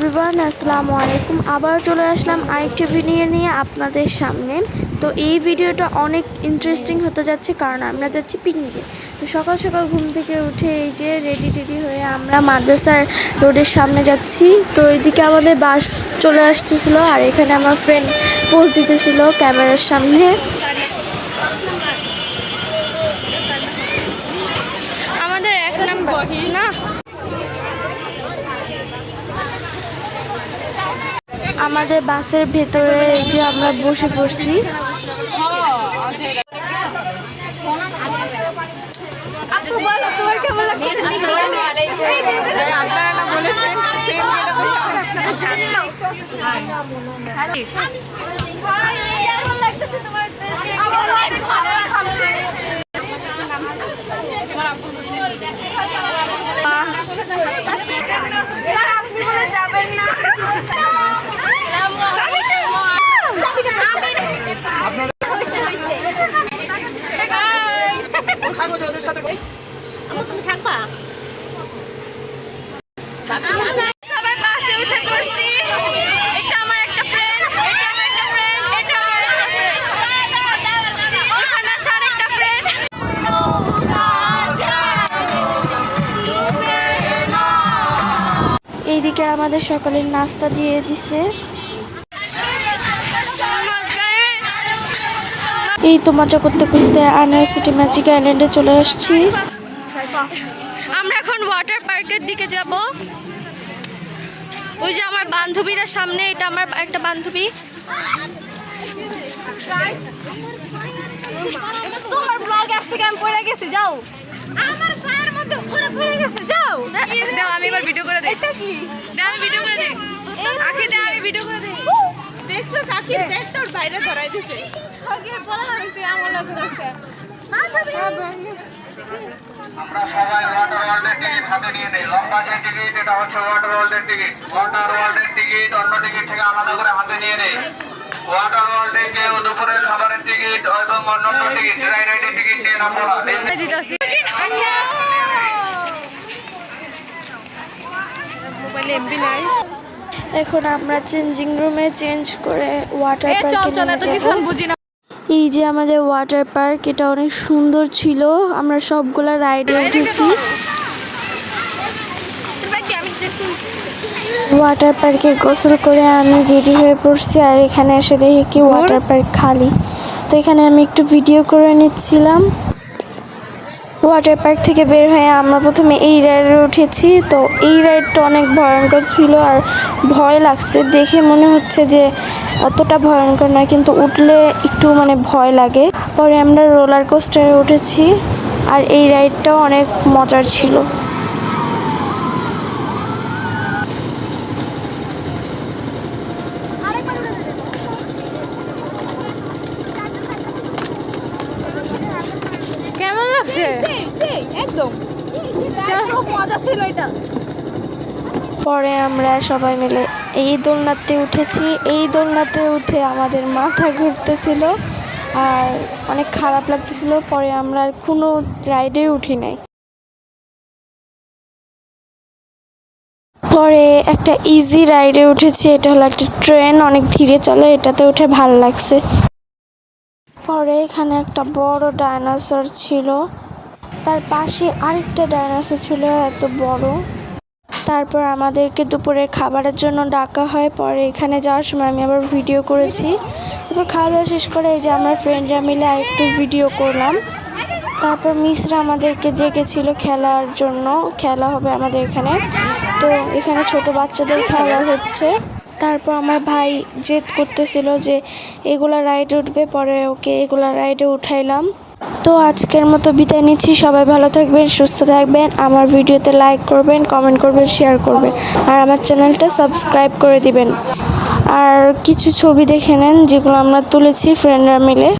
Everyone, আসসালামু আলাইকুম। আবার চলে আসলাম আরেকটি ভিডিও নিয়ে আপনাদের সামনে। তো এই ভিডিওটা অনেক ইন্টারেস্টিং হতে যাচ্ছে, কারণ আমরা যাচ্ছি পিকনিকে। তো সকাল সকাল ঘুম থেকে উঠে এই যে রেডি হয়ে আমরা মাদ্রাসার রোডের সামনে যাচ্ছি। তো এইদিকে আমাদের বাস চলে আসতেছিল, আর এখানে আমার ফ্রেন্ড পোজ দিতেছিল ক্যামেরার সামনে। আমাদের এক নাম্বার না, আমাদের বাসের ভেতরে এই যে আমরা বসে পড়ছি। সবাই বাসে উঠে পড়ছি। এটা আমার একটা ফ্রেন্ড, এটা আমার একটা ফ্রেন্ড, এটা আমার একটা ফ্রেন্ড, ওখানে আছে আরেকটা ফ্রেন্ড। এইদিকে আমাদের সকলের নাস্তা দিয়ে দিছে। এই তো মজা করতে করতে আনার সিটি ম্যাজিক আইল্যান্ডে চলে আসছি। আমরা এখন ওয়াটার পার্কের দিকে যাব। ওই যে আমার বান্ধবীরা সামনে, এটা আমার একটা বান্ধবী। তোমার ব্লগ আসছে কেমন পড়ে গেছে, যাও আমার পায়ের মধ্যে ওরা পড়ে গেছে, যাও দাও আমি এবার ভিডিও করে দেই। এটা কি দাও আমি ভিডিও করে দেই। আখি দাও আমি ভিডিও করে দেই। দেখছো সাকিব ব্যাগ তোর বাইরে ধরাই দিছে। ওকে বলা হবে তুই আমার লগে রাখতে আমরা সবাই ওয়াটার ওয়ার্ল্ডের টিকিট হাতে নিয়ে নেই। লম্বা যে টিকিট, এটা হচ্ছে ওয়াটার ওয়ার্ল্ডের টিকিট। ওয়াটার ওয়ার্ল্ডের টিকিট অন্য টিকিট থেকে আলাদা করে হাতে নিয়ে নেই। ওয়াটার ওয়ার্ল্ডে কেউ দুপুরের খাবারের টিকিট এবং অন্যান্য টিকিট, ড্রাই রাইডের টিকিট নিয়ে নামবো না। দিতাছি মোবাইলে এমবি নাই। এখন আমরা চেঞ্জিং রুমে চেঞ্জ করে ওয়াটার পার্কে যাব। বুঝি না। এই যে আমাদের ওয়াটার পার্ক, এটা অনেক সুন্দর ছিল। আমরা সবগুলা রাইডে উঠেছি। ওয়াটার পার্কে গোসল করে আমি রেডি হয়ে পড়ছি, আর এখানে এসে দেখি কি ওয়াটার পার্ক খালি। তো এখানে আমি একটু ভিডিও করে নিচ্ছিলাম। ওয়াটার পার্ক থেকে বের হয়ে আমরা প্রথমে এই রাইডে উঠেছি। তো এই রাইডটা অনেক ভয়ঙ্কর ছিল, আর ভয় লাগছে দেখে। মনে হচ্ছে যে অতটা ভয়ঙ্কর নয়, কিন্তু উঠলে একটু ভয় লাগে। পরে আমরা রোলার কোস্টারে উঠেছি, আর এই রাইডটাও অনেক মজার ছিল। কেমন লাগছে? একদম মজা ছিল এটা। পরে আমরা সবাই মিলে এই দোলনাতে উঠেছি। এই দোলনাতে উঠে আমাদের মাথা ঘুরতেছিল আর অনেক খারাপ লাগতেছিল। পরে আমরা আর কোনো রাইডে উঠি নাই। পরে একটা ইজি রাইডে উঠেছি। এটা হলো একটা ট্রেন, অনেক ধীরে চলে, এটাতে উঠে ভালো লাগছে। পরে এখানে একটা বড় ডাইনোসর ছিল, তার পাশে আরেকটা ডাইনোসর ছিল এত বড়। তারপর আমাদেরকে দুপুরের খাবারের জন্য ডাকা হয়। পরে এখানে যাওয়ার সময় আমি আবার ভিডিও করেছি। তারপর খাওয়া দাওয়া শেষ করে এই যে আমার ফ্রেন্ডরা মিলে আরেকটু ভিডিও করলাম। তারপর মিসরা আমাদেরকে ডেকেছিল খেলার জন্য, খেলা হবে আমাদের এখানে। তো এখানে ছোট বাচ্চাদের খেলা হচ্ছে। তারপর আমার ভাই জেদ করতেছিল যে এগুলা রাইডে উঠবে, পরে ওকে এগুলা রাইডে উঠাইলাম। তো আজকের মতো বিদায় নিচ্ছি। সবাই ভালো থাকবেন, সুস্থ থাকবেন। আমার ভিডিওতে লাইক করবেন, কমেন্ট করবেন, শেয়ার করবেন, আর আমার চ্যানেলটা সাবস্ক্রাইব করে দিবেন। আর কিছু ছবি দেখে নেন যেগুলো আমরা তুলেছি ফ্রেন্ডরা মিলে।